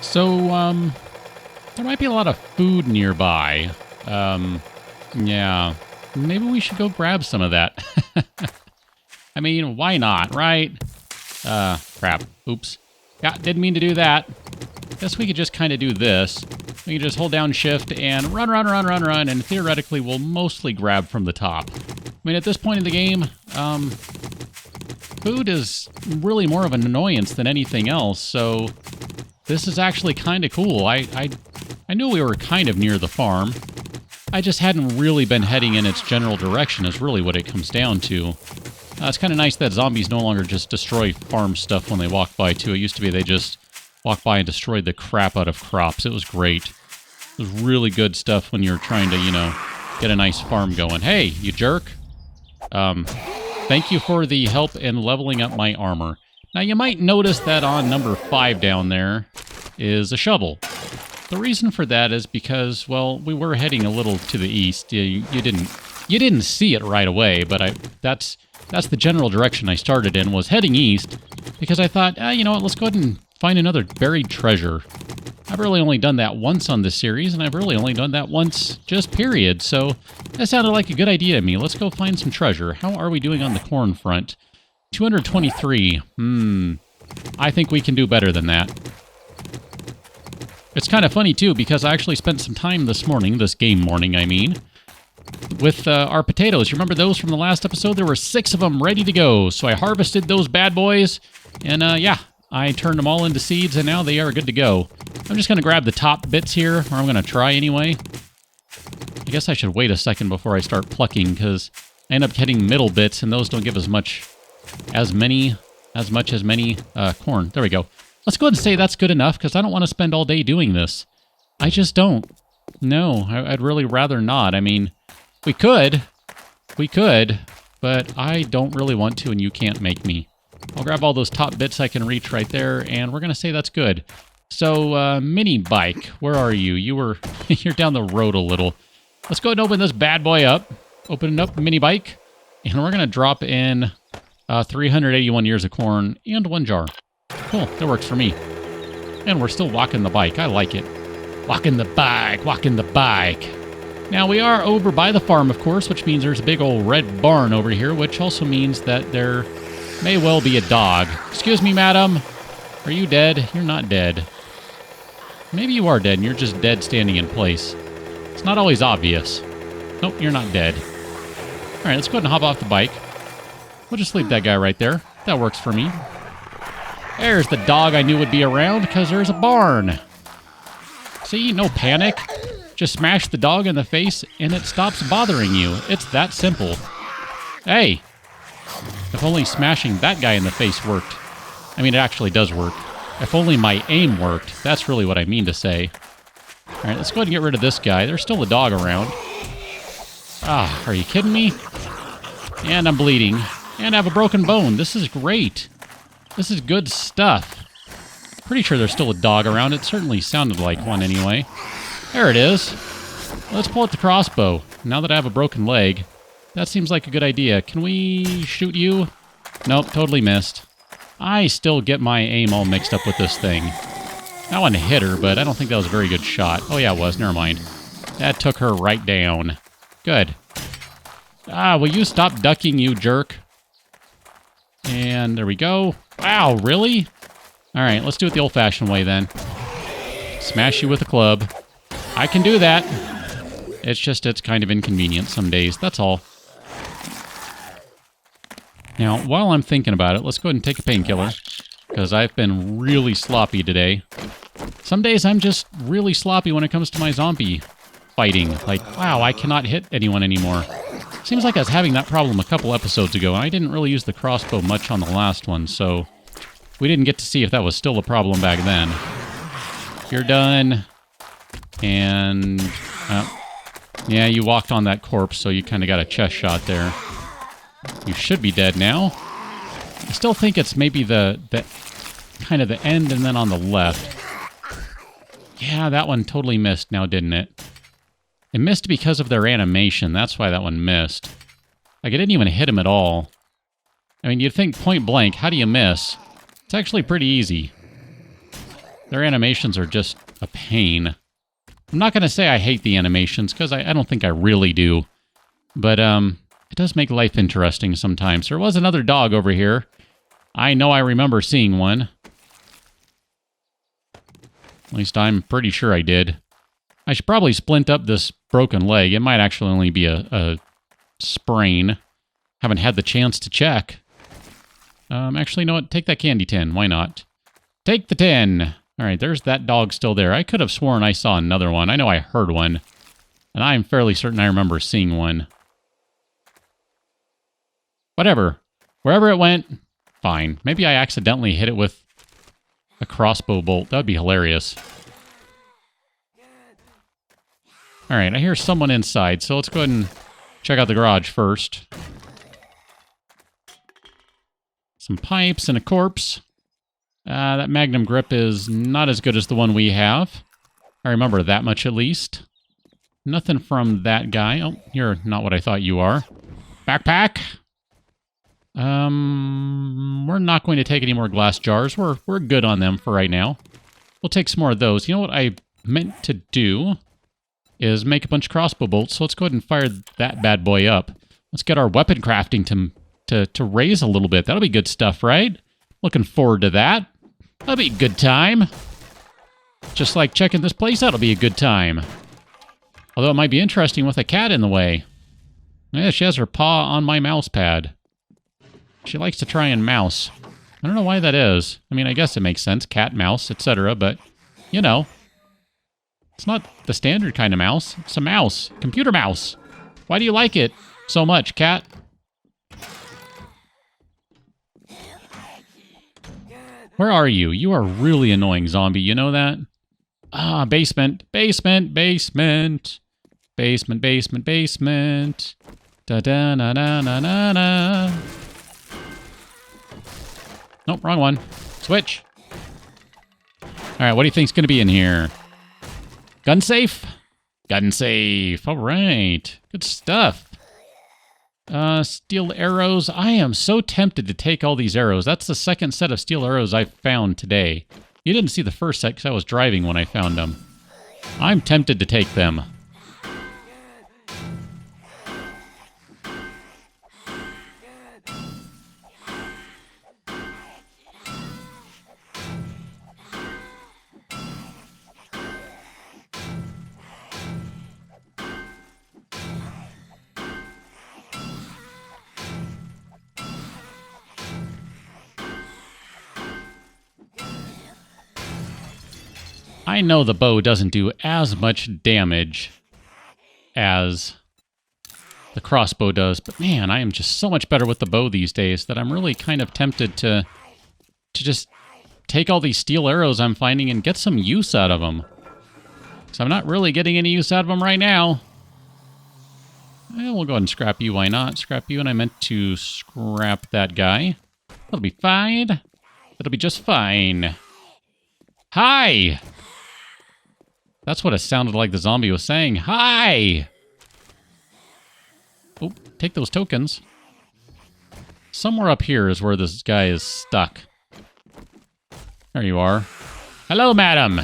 So, there might be a lot of food nearby. Yeah. Maybe we should go grab some of that. I mean, why not, right? Crap. Oops. Yeah, didn't mean to do that. Guess we could just kind of do this. We can just hold down shift and run, and theoretically we'll mostly grab from the top. I mean, at this point in the game, food is really more of an annoyance than anything else, so this is actually kind of cool. I knew we were kind of near the farm. I just hadn't really been heading in its general direction is really what it comes down to. It's kind of nice that zombies no longer just destroy farm stuff when they walk by, too. It used to be they just walked by and destroyed the crap out of crops. It was great. It was really good stuff when you're trying to, get a nice farm going. Hey, you jerk. Thank you for the help in leveling up my armor. Now, you might notice that on number 5 down there is a shovel. The reason for that is because, well, we were heading a little to the east. You didn't see it right away, but that's the general direction I started in, was heading east, because I thought, you know what, let's go ahead and find another buried treasure. I've really only done that once on this series, and I've really only done that once, just period, so that sounded like a good idea to me. Let's go find some treasure. How are we doing on the corn front? 223. I think we can do better than that. It's kind of funny, too, because I actually spent some time this morning, this game morning, I mean, with our potatoes. You remember those from the last episode? There were 6 of them ready to go, so I harvested those bad boys, and yeah, I turned them all into seeds, and now they are good to go. I'm just going to grab the top bits here, or I'm going to try anyway. I guess I should wait a second before I start plucking, because I end up getting middle bits, and those don't give as much as many corn. There we go. Let's go ahead and say that's good enough, because I don't want to spend all day doing this. I just don't. No, I'd really rather not. I mean, we could, but I don't really want to, and you can't make me. I'll grab all those top bits I can reach right there, and we're going to say that's good. So, mini bike, where are you? You're down the road a little. Let's go ahead and open this bad boy up. Open it up, mini bike, and we're going to drop in 381 ears of corn and 1 jar. Cool, that works for me. And we're still walking the bike. I like it. Walking the bike. Now, we are over by the farm, of course, which means there's a big old red barn over here, which also means that there may well be a dog. Excuse me, madam. Are you dead? You're not dead. Maybe you are dead, and you're just dead standing in place. It's not always obvious. Nope, you're not dead. All right, let's go ahead and hop off the bike. We'll just leave that guy right there. That works for me. There's the dog I knew would be around, because there's a barn. See, no panic. Just smash the dog in the face, and it stops bothering you. It's that simple. Hey! If only smashing that guy in the face worked. I mean, it actually does work. If only my aim worked. That's really what I mean to say. Alright, let's go ahead and get rid of this guy. There's still a dog around. Ah, are you kidding me? And I'm bleeding. And I have a broken bone. This is great. This is good stuff. Pretty sure there's still a dog around. It certainly sounded like one anyway. There it is. Let's pull out the crossbow. Now that I have a broken leg, that seems like a good idea. Can we shoot you? Nope, totally missed. I still get my aim all mixed up with this thing. I want to hit her, but I don't think that was a very good shot. Oh yeah, it was. Never mind. That took her right down. Good. Ah, will you stop ducking, you jerk? And there we go. Wow, really? All right, let's do it the old-fashioned way then. Smash you with a club. I can do that. It's kind of inconvenient some days. That's all. Now, while I'm thinking about it, let's go ahead and take a painkiller, because I've been really sloppy today. Some days I'm just really sloppy when it comes to my zombie fighting. Like, wow, I cannot hit anyone anymore. Seems like I was having that problem a couple episodes ago, and I didn't really use the crossbow much on the last one, so we didn't get to see if that was still a problem back then. You're done. And, yeah, you walked on that corpse, so you kind of got a chest shot there. You should be dead now. I still think it's maybe the kind of the end and then on the left. Yeah, that one totally missed now, didn't it? It missed because of their animation. That's why that one missed. Like, I didn't even hit him at all. I mean, you'd think point blank, how do you miss? It's actually pretty easy. Their animations are just a pain. I'm not going to say I hate the animations, because I don't think I really do. But it does make life interesting sometimes. There was another dog over here. I know I remember seeing one. At least I'm pretty sure I did. I should probably splint up this broken leg. It might actually only be a sprain. Haven't had the chance to check. Actually, you know what? Take that candy tin. Why not? Take the tin. All right, there's that dog still there. I could have sworn I saw another one. I know I heard one. And I'm fairly certain I remember seeing one. Whatever. Wherever it went, fine. Maybe I accidentally hit it with a crossbow bolt. That would be hilarious. All right, I hear someone inside, so let's go ahead and check out the garage first. Some pipes and a corpse. That Magnum grip is not as good as the one we have. I remember that much at least. Nothing from that guy. Oh, you're not what I thought you are. Backpack! We're not going to take any more glass jars. We're good on them for right now. We'll take some more of those. You know what I meant to do is make a bunch of crossbow bolts. So let's go ahead and fire that bad boy up. Let's get our weapon crafting to raise a little bit. That'll be good stuff, right? Looking forward to that. That'll be a good time. Just like checking this place out, it'll be a good time. Although it might be interesting with a cat in the way. Yeah, she has her paw on my mouse pad. She likes to try and mouse. I don't know why that is. I mean, I guess it makes sense. Cat, mouse, etc. But, you know, it's not the standard kind of mouse. It's a mouse. Computer mouse. Why do you like it so much, cat? Where are you? You are really annoying, zombie. You know that? Ah, basement. Basement. Basement. Basement. Basement. Basement. Da-da-na-na-na-na-na. Nope, wrong one. Switch. All right, what do you think's going to be in here? Gun safe? Gun safe. All right. Good stuff. Steel arrows. I am so tempted to take all these arrows. That's the second set of steel arrows I've found today. You didn't see the first set because I was driving when I found them. I'm tempted to take them. I know the bow doesn't do as much damage as the crossbow does, but man, I am just so much better with the bow these days that I'm really kind of tempted to just take all these steel arrows I'm finding and get some use out of them. So I'm not really getting any use out of them right now. We'll go ahead and scrap you, why not? Scrap you, and I meant to scrap that guy. That'll be fine. That'll be just fine. Hi! That's what it sounded like the zombie was saying. Hi! Oh, take those tokens. Somewhere up here is where this guy is stuck. There you are. Hello, madam!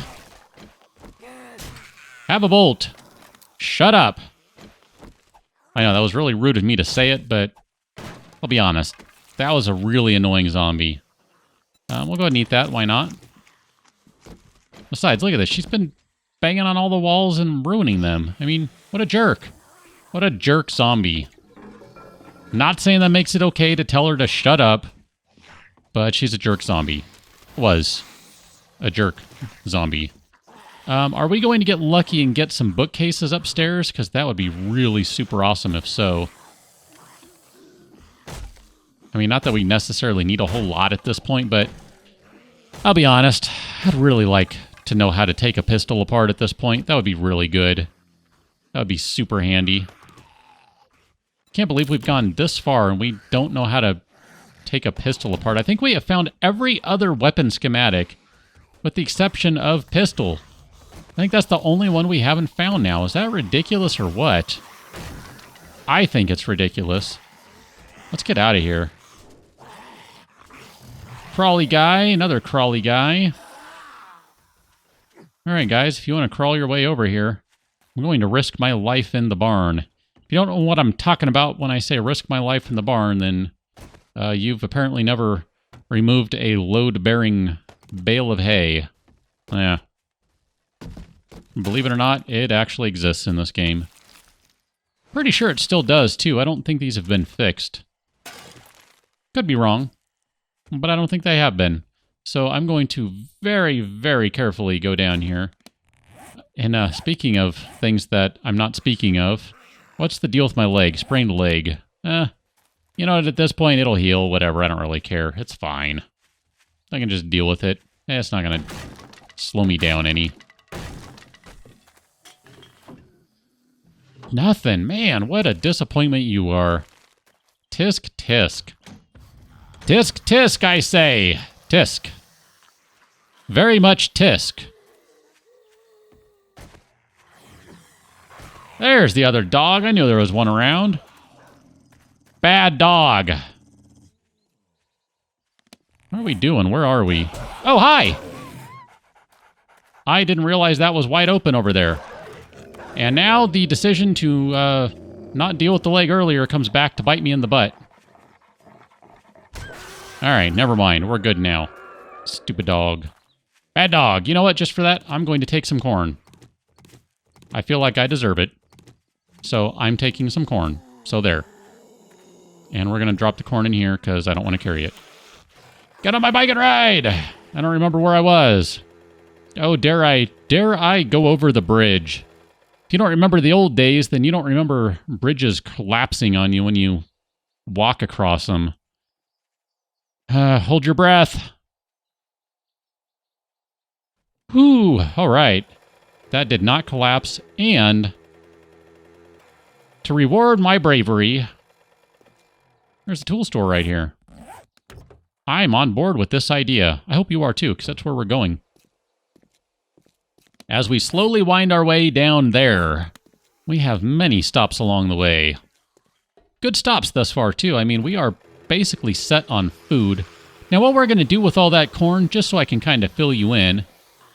Have a bolt. Shut up. I know, that was really rude of me to say it, but I'll be honest. That was a really annoying zombie. We'll go ahead and eat that. Why not? Besides, look at this. She's been banging on all the walls and ruining them. I mean, what a jerk. What a jerk zombie. Not saying that makes it okay to tell her to shut up, but she's a jerk zombie. Was a jerk zombie. Are we going to get lucky and get some bookcases upstairs? Because that would be really super awesome if so. I mean, not that we necessarily need a whole lot at this point, but I'll be honest, I'd really like to know how to take a pistol apart at this point. That would be really good. That would be super handy. Can't believe we've gone this far and we don't know how to take a pistol apart. I think we have found every other weapon schematic with the exception of pistol. I think that's the only one we haven't found now. Is that ridiculous or what? I think it's ridiculous. Let's get out of here. Crawly guy, another crawly guy. All right, guys, if you want to crawl your way over here, I'm going to risk my life in the barn. If you don't know what I'm talking about when I say risk my life in the barn, then you've apparently never removed a load-bearing bale of hay. Yeah. Believe it or not, it actually exists in this game. Pretty sure it still does, too. I don't think these have been fixed. Could be wrong, but I don't think they have been. So I'm going to very, very carefully go down here. And speaking of things that I'm not speaking of, what's the deal with my leg? Sprained leg. You know, at this point, it'll heal, whatever. I don't really care. It's fine. I can just deal with it. It's not going to slow me down any. Nothing. Man, what a disappointment you are. Tisk, tisk. Tisk, tisk, I say. Tisk. Very much tisk. There's the other dog. I knew there was one around. Bad dog. What are we doing? Where are we? Oh, hi! I didn't realize that was wide open over there. And now the decision to not deal with the leg earlier comes back to bite me in the butt. Alright, never mind. We're good now. Stupid dog. Bad dog. You know what? Just for that, I'm going to take some corn. I feel like I deserve it. So I'm taking some corn. So there. And we're going to drop the corn in here because I don't want to carry it. Get on my bike and ride! I don't remember where I was. Oh, dare I go over the bridge? If you don't remember the old days, then you don't remember bridges collapsing on you when you walk across them. Hold your breath. Whew, all right. That did not collapse, and to reward my bravery, there's a tool store right here. I'm on board with this idea. I hope you are too, because that's where we're going. As we slowly wind our way down there, we have many stops along the way. Good stops thus far, too. I mean, we are basically set on food. Now, what we're going to do with all that corn, just so I can kind of fill you in,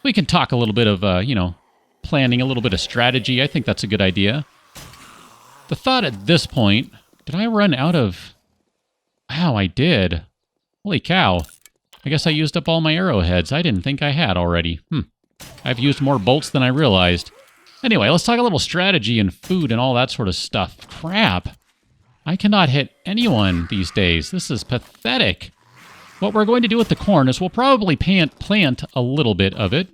we can talk a little bit of, you know, planning, a little bit of strategy. I think that's a good idea. The thought at this point, did I run out of... Wow, I did. Holy cow. I guess I used up all my arrowheads. I didn't think I had already. I've used more bolts than I realized. Anyway, let's talk a little strategy and food and all that sort of stuff. Crap. I cannot hit anyone these days. This is pathetic. What we're going to do with the corn is we'll probably plant a little bit of it.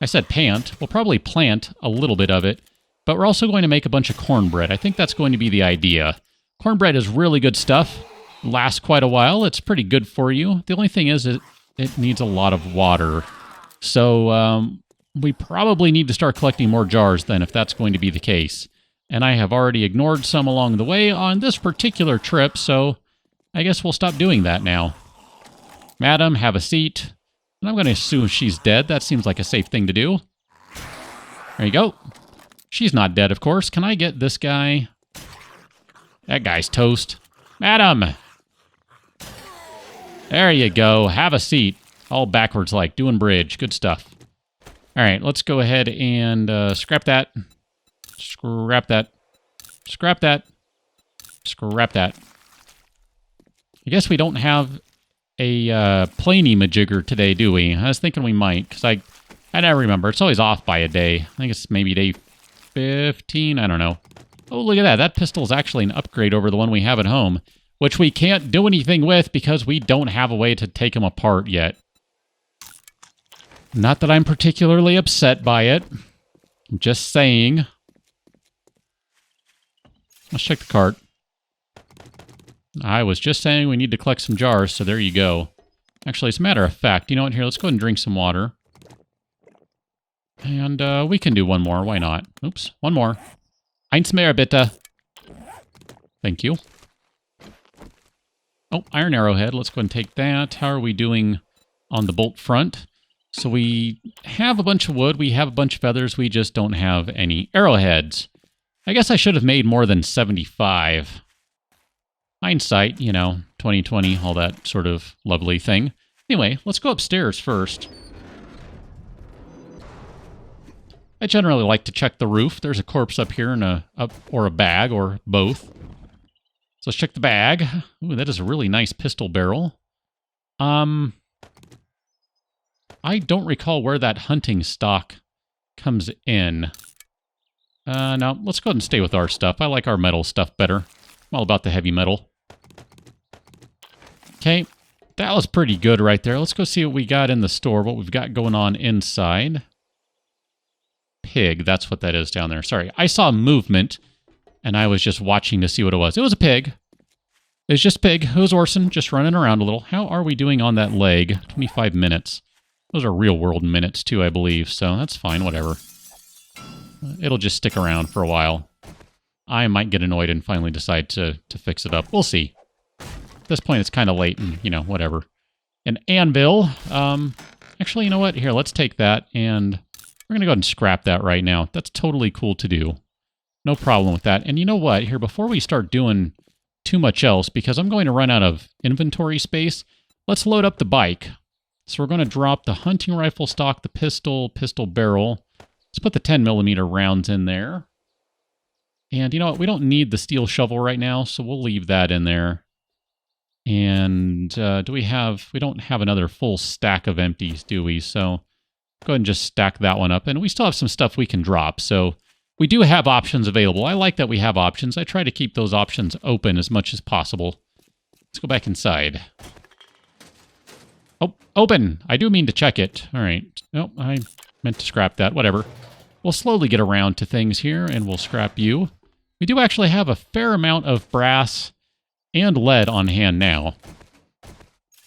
I said pant. We'll probably plant a little bit of it. But we're also going to make a bunch of cornbread. I think that's going to be the idea. Cornbread is really good stuff. Lasts quite a while. It's pretty good for you. The only thing is it needs a lot of water. So we probably need to start collecting more jars then if that's going to be the case. And I have already ignored some along the way on this particular trip, so I guess we'll stop doing that now. Madam, have a seat. And I'm going to assume she's dead. That seems like a safe thing to do. There you go. She's not dead, of course. Can I get this guy? That guy's toast. Madam! There you go. Have a seat. All backwards like, doing bridge. Good stuff. All right, let's go ahead and scrap that. Scrap that. Scrap that. Scrap that. I guess we don't have a planey-majigger today, do we? I was thinking we might, because I never remember. It's always off by a day. I think it's maybe day 15. I don't know. Oh, look at that. That pistol is actually an upgrade over the one we have at home, which we can't do anything with because we don't have a way to take them apart yet. Not that I'm particularly upset by it. I'm just saying. Let's check the cart. I was just saying we need to collect some jars, so there you go. Actually, as a matter of fact, you know what? Here, let's go ahead and drink some water. And we can do one more. Why not? Oops, one more. Eins mehr, bitte. Thank you. Oh, iron arrowhead. Let's go ahead and take that. How are we doing on the bolt front? So we have a bunch of wood. We have a bunch of feathers. We just don't have any arrowheads. I guess I should have made more than 75. Hindsight, you know, 2020, all that sort of lovely thing. Anyway, let's go upstairs first. I generally like to check the roof. There's a corpse up here and or a bag or both. So let's check the bag. Ooh, that is a really nice pistol barrel. I don't recall where that hunting stock comes in. No, let's go ahead and stay with our stuff. I like our metal stuff better. I'm all about the heavy metal. Okay, that was pretty good right there. Let's go see what we got in the store, what we've got going on inside. Pig, that's what that is down there. Sorry, I saw movement, and I was just watching to see what it was. It was a pig. It's just a pig. It was Orson, just running around a little. How are we doing on that leg? 25 minutes. Those are real-world minutes, too, I believe, so that's fine, whatever. It'll just stick around for a while. I might get annoyed and finally decide to fix it up. We'll see. At this point, it's kind of late and, whatever. An anvil. Actually, you know what? Here, let's take that, and we're going to go ahead and scrap that right now. That's totally cool to do. No problem with that. And you know what? Here, before we start doing too much else, because I'm going to run out of inventory space, let's load up the bike. So we're going to drop the hunting rifle stock, the pistol barrel. Let's put the 10mm rounds in there. And you know what? We don't need the steel shovel right now, so we'll leave that in there. And we don't have another full stack of empties, do we? So go ahead and just stack that one up. And we still have some stuff we can drop, so we do have options available. I like that we have options. I try to keep those options open as much as possible. Let's go back inside. Oh, open! I do mean to check it. All right. No, I meant to scrap that. Whatever. We'll slowly get around to things here, and we'll scrap you. We do actually have a fair amount of brass and lead on hand now. I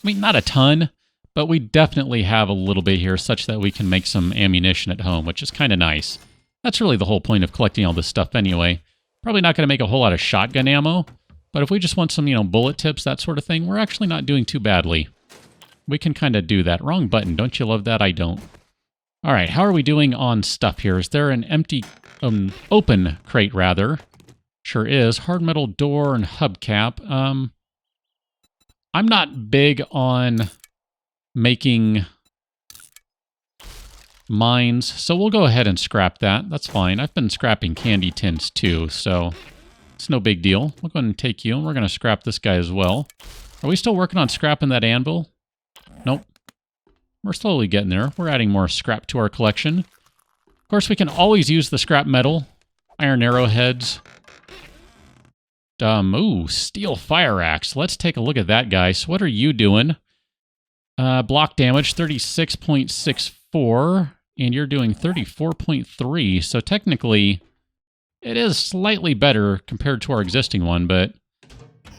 mean, not a ton, but we definitely have a little bit here such that we can make some ammunition at home, which is kind of nice. That's really the whole point of collecting all this stuff anyway. Probably not going to make a whole lot of shotgun ammo, but if we just want some, bullet tips, that sort of thing, we're actually not doing too badly. We can kind of do that. Wrong button. Don't you love that? I don't. All right, how are we doing on stuff here? Is there an empty, open crate, rather? Sure is. Hard metal door and hubcap. I'm not big on making mines, so we'll go ahead and scrap that. That's fine. I've been scrapping candy tins too, so it's no big deal. We'll go ahead and take you, and we're going to scrap this guy as well. Are we still working on scrapping that anvil? Nope. We're slowly getting there. We're adding more scrap to our collection. Of course, we can always use the scrap metal. Iron arrowheads. Ooh, steel fire axe. Let's take a look at that, guys. What are you doing? Block damage, 36.64. And you're doing 34.3. So technically, it is slightly better compared to our existing one, but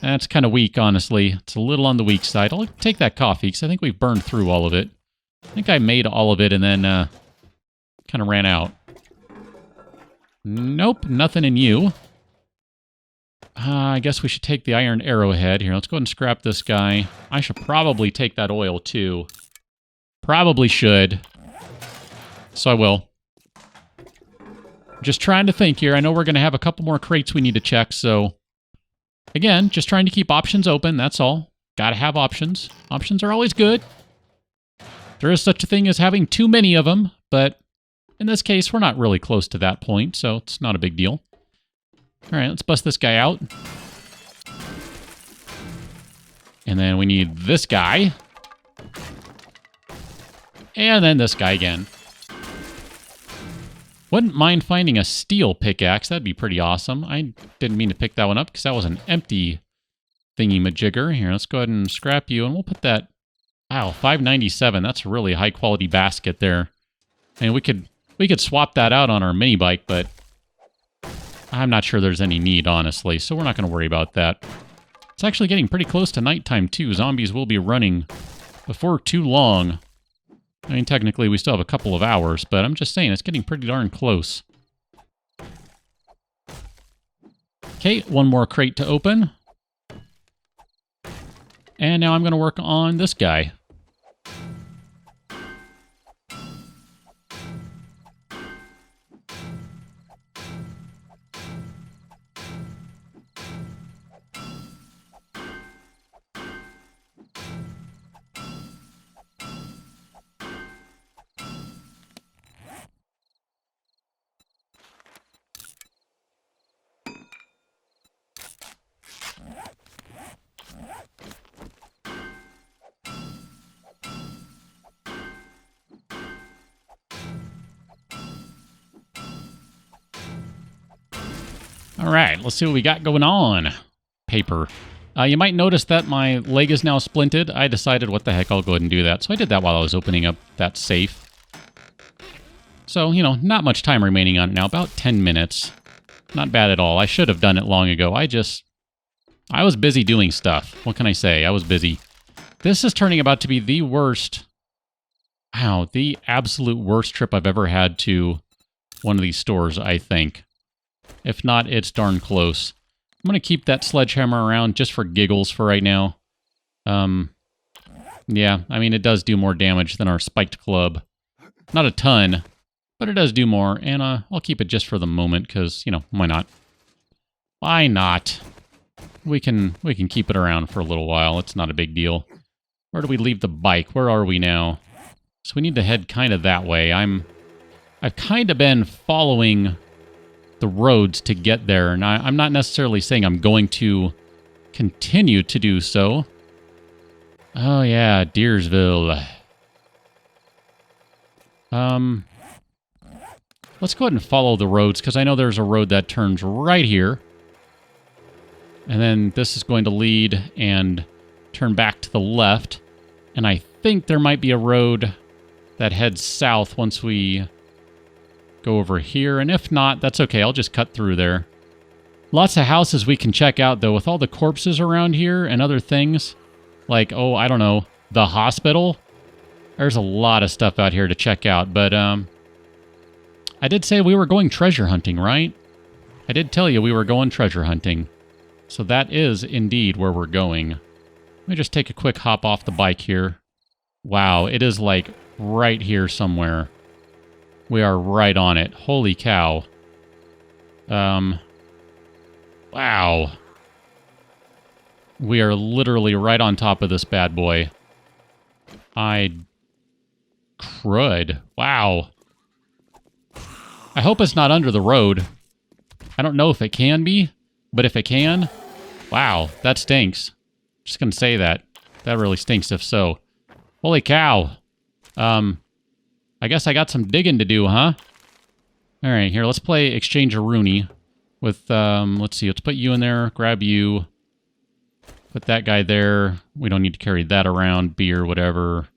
that's kind of weak, honestly. It's a little on the weak side. I'll take that coffee, because I think we've burned through all of it. I think I made all of it and then kind of ran out. Nope, nothing in you. I guess we should take the iron arrowhead. Here, let's go ahead and scrap this guy. I should probably take that oil, too. Probably should. So I will. Just trying to think here. I know we're going to have a couple more crates we need to check, so again, just trying to keep options open, that's all. Gotta have options. Options are always good. There is such a thing as having too many of them, but in this case, we're not really close to that point, so it's not a big deal. All right, let's bust this guy out. And then we need this guy. And then this guy again. Wouldn't mind finding a steel pickaxe. That'd be pretty awesome. I didn't mean to pick that one up because that was an empty thingy-majigger. Here, let's go ahead and scrap you, and we'll put that... Wow, 597. That's a really high-quality basket there. And we could swap that out on our mini bike, but I'm not sure there's any need, honestly, so we're not going to worry about that. It's actually getting pretty close to nighttime, too. Zombies will be running before too long. I mean, technically, we still have a couple of hours, but I'm just saying, it's getting pretty darn close. Okay, one more crate to open. And now I'm going to work on this guy. All right, let's see what we got going on. Paper. You might notice that my leg is now splinted. I decided, what the heck, I'll go ahead and do that. So I did that while I was opening up that safe. So, you know, not much time remaining on it now. About 10 minutes. Not bad at all. I should have done it long ago. I was busy doing stuff. What can I say? I was busy. This is turning about to be the worst... Wow, the absolute worst trip I've ever had to one of these stores, I think. If not, it's darn close. I'm going to keep that sledgehammer around just for giggles for right now. Yeah, I mean, it does do more damage than our spiked club. Not a ton, but it does do more, and I'll keep it just for the moment, because, you know, why not? Why not? We can keep it around for a little while. It's not a big deal. Where do we leave the bike? Where are we now? So we need to head kind of that way. I've kind of been following the roads to get there, and I'm not necessarily saying I'm going to continue to do so. Oh yeah, Deersville. Let's go ahead and follow the roads, because I know there's a road that turns right here. And then this is going to lead and turn back to the left. And I think there might be a road that heads south once we go over here. And if not, that's okay. I'll just cut through there. Lots of houses we can check out, though, with all the corpses around here and other things. Like, oh, I don't know, the hospital. There's a lot of stuff out here to check out. But I did say we were going treasure hunting, right? I did tell you we were going treasure hunting. So that is indeed where we're going. Let me just take a quick hop off the bike here. Wow, it is like right here somewhere. We are right on it. Holy cow. Wow. We are literally right on top of this bad boy. Crud. Wow. I hope it's not under the road. I don't know if it can be, but if it can, wow, that stinks. Just gonna say that. That really stinks if so. Holy cow. I guess I got some digging to do, huh? Alright, here, let's play Exchange a Rooney with, let's see, let's put you in there, grab you, put that guy there. We don't need to carry that around, beer, whatever,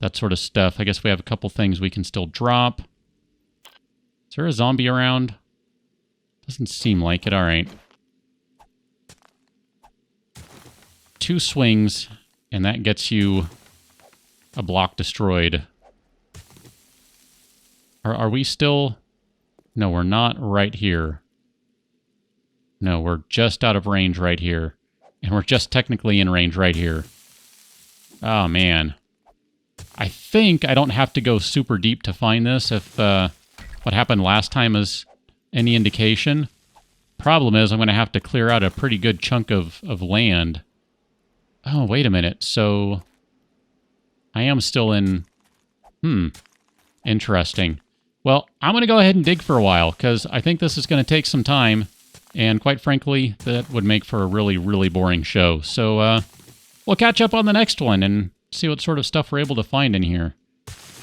that sort of stuff. I guess we have a couple things we can still drop. Is there a zombie around? Doesn't seem like it. Alright. 2 swings, and that gets you a block destroyed. Are we still... No, we're not right here. No, we're just out of range right here. And we're just technically in range right here. Oh, man. I think I don't have to go super deep to find this if what happened last time is any indication. Problem is, I'm going to have to clear out a pretty good chunk of land. Oh, wait a minute. So, I am still in... Interesting. Well, I'm going to go ahead and dig for a while, because I think this is going to take some time, and quite frankly, that would make for a really, really boring show. So, we'll catch up on the next one and see what sort of stuff we're able to find in here.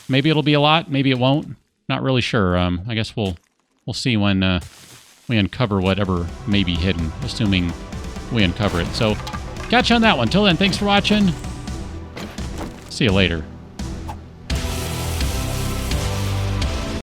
Maybe it'll be a lot, maybe it won't. Not really sure. I guess we'll see when we uncover whatever may be hidden, assuming we uncover it. So, catch you on that one. Till then, thanks for watching. See you later.